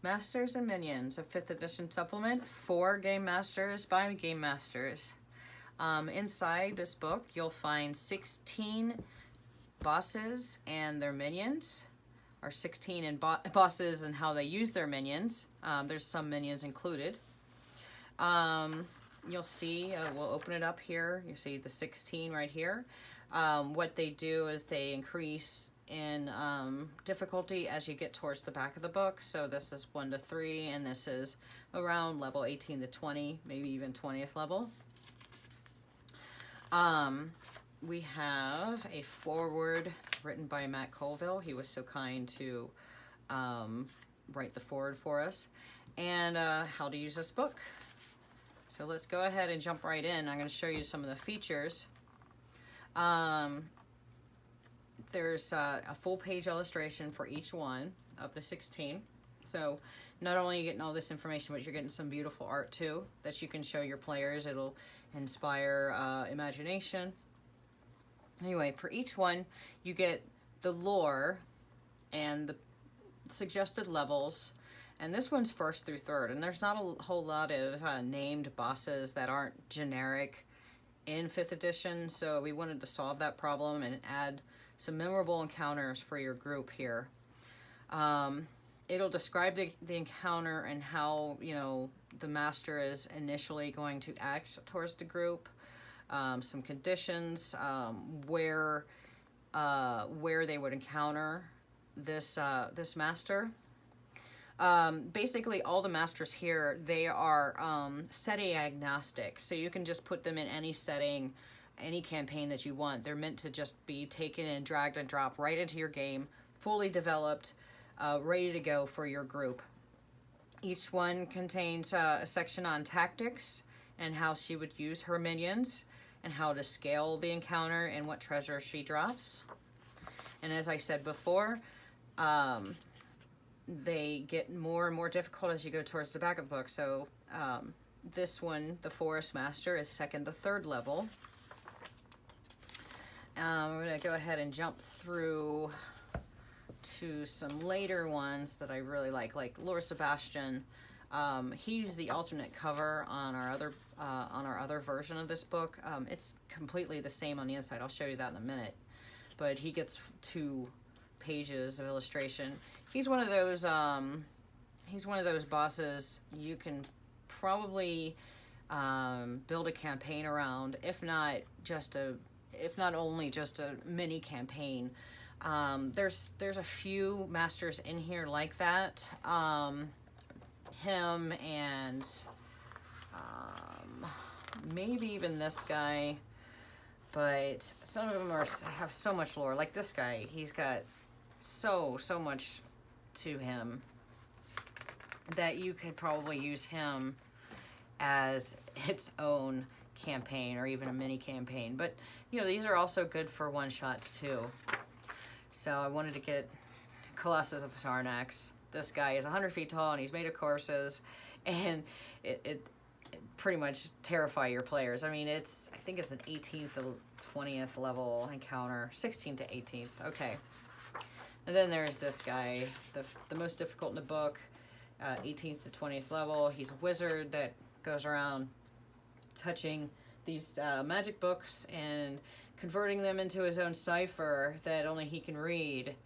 Masters and Minions, a 5th edition supplement for Game Masters by Game Masters. Inside this book, you'll find 16 bosses and their minions, or 16 bosses and how they use their minions. There's some minions included. You'll see, we'll open it up here. You see the 16 right here. What they do is they increase in difficulty as you get towards the back of the book. So this is 1 to 3, and this is around level 18 to 20, maybe even 20th level. We have a foreword written by Matt Colville. He was so kind to write the foreword for us, and how to use this book. So let's go ahead and jump right in. I'm going to show you some of the features. There's a full page illustration for each one of the 16. So not only are you getting all this information, but you're getting some beautiful art too that you can show your players. It'll inspire imagination. Anyway, for each one, you get the lore and the suggested levels. And this one's 1st through 3rd. And there's not a whole lot of named bosses that aren't generic in 5th edition. So we wanted to solve that problem and add some memorable encounters for your group here. It'll describe the encounter and how, you know, the master is initially going to act towards the group. Some conditions, where they would encounter this master. Basically, all the masters here, they are setting agnostic, so you can just put them in any setting, any campaign that you want. They're meant to just be taken and dragged and dropped right into your game, fully developed, ready to go for your group. Each one contains a section on tactics and how she would use her minions and how to scale the encounter and what treasure she drops. And as I said before, they get more and more difficult as you go towards the back of the book. So this one, the Forest Master, is 2nd to 3rd level. We're going to go ahead and jump through to some later ones that I really like Lord Sebastian. He's the alternate cover on our other version of this book. It's completely the same on the inside. I'll show you that in a minute. But he gets 2 pages of illustration. He's one of those bosses you can probably build a campaign around, if not only just a mini campaign. There's a few masters in here like that. Him and maybe even this guy, but some of them have so much lore. Like this guy, he's got so much to him that you could probably use him as its own campaign or even a mini campaign. But you know, these are also good for one-shots too. So I wanted to get Colossus of Sarnax. This guy is 100 feet tall and he's made of corpses, and it pretty much terrify your players. I mean, I think it's an 18th to 20th level encounter, 16th to 18th. Okay. And then there's this guy, the most difficult in the book, 18th to 20th level. He's a wizard that goes around touching these magic books and converting them into his own cipher that only he can read.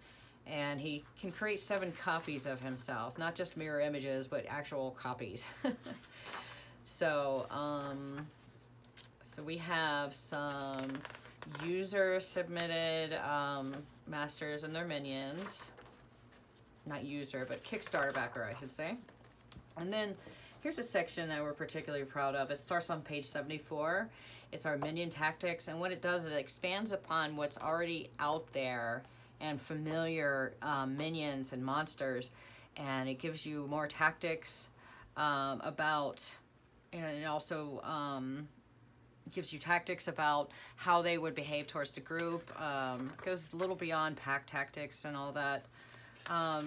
And he can create 7 copies of himself, not just mirror images, but actual copies. So, so we have some user-submitted masters and their minions. Not user, but Kickstarter backer, I should say. And then here's a section that we're particularly proud of. It starts on page 74. It's our minion tactics, and what it does is it expands upon what's already out there and familiar minions and monsters, and it gives you more tactics about, and it also gives you tactics about how they would behave towards the group. Goes a little beyond pack tactics and all that.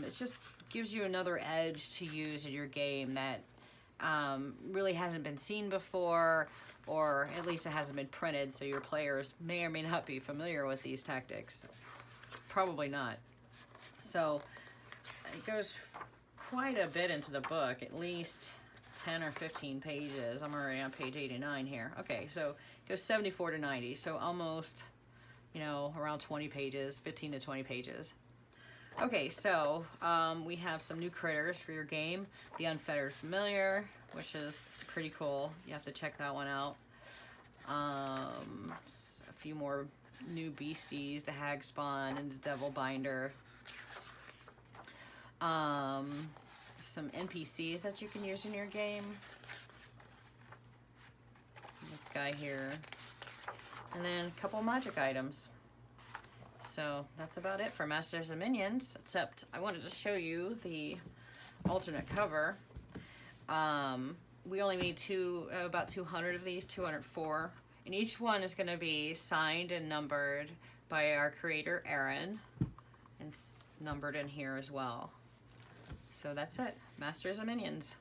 It just gives you another edge to use in your game that really hasn't been seen before, or at least it hasn't been printed, so your players may or may not be familiar with these tactics. Probably not. So it goes quite a bit into the book, at least 10 or 15 pages. I'm already on page 89 here. Okay, so it goes 74 to 90, so almost, you know, around 20 pages, 15 to 20 pages. Okay, so we have some new critters for your game. The Unfettered Familiar, which is pretty cool. You have to check that one out. A few more new beasties, the Hag Spawn and the Devil Binder. Some NPCs that you can use in your game. This guy here. And then a couple magic items. So that's about it for Masters of Minions, except I wanted to show you the alternate cover. We only need about 200 of these, 204. And each one is going to be signed and numbered by our creator, Aaron. And it's numbered in here as well. So that's it. Masters of Minions.